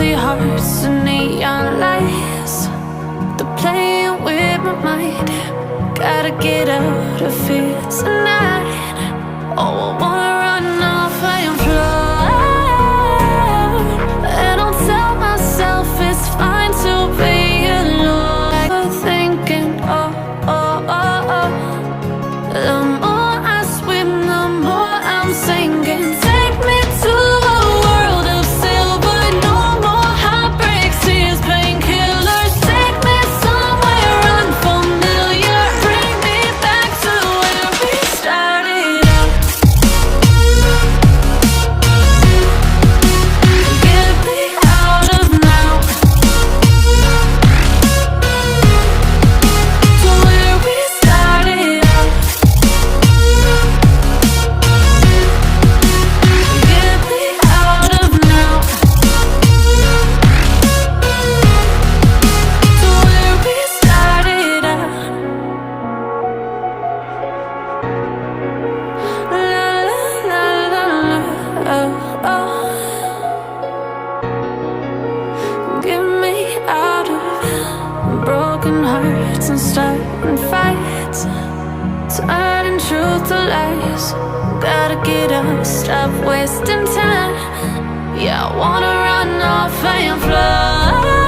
empty hearts and neon lights. They're playing with my mind. Gotta get out of here tonight. Oh, I wanna run off and fly. And I'll tell myself it's fine to be alone. I'm thinking, oh, oh, oh, oh. The more I swim, the more I'm sinking. Take me to a world of silver. No more heartbreaks, tears, painkillers. Take me somewhere unfamiliar. Bring me back to where we started out. Get me out of now. To where we started out. Get me out of now. To where we started out. La la la la la. Oh, oh. Get me out of broken hearts and starting fights. Turning truth to lies. Gotta get up, stop wasting time. Yeah, I wanna run off and fly.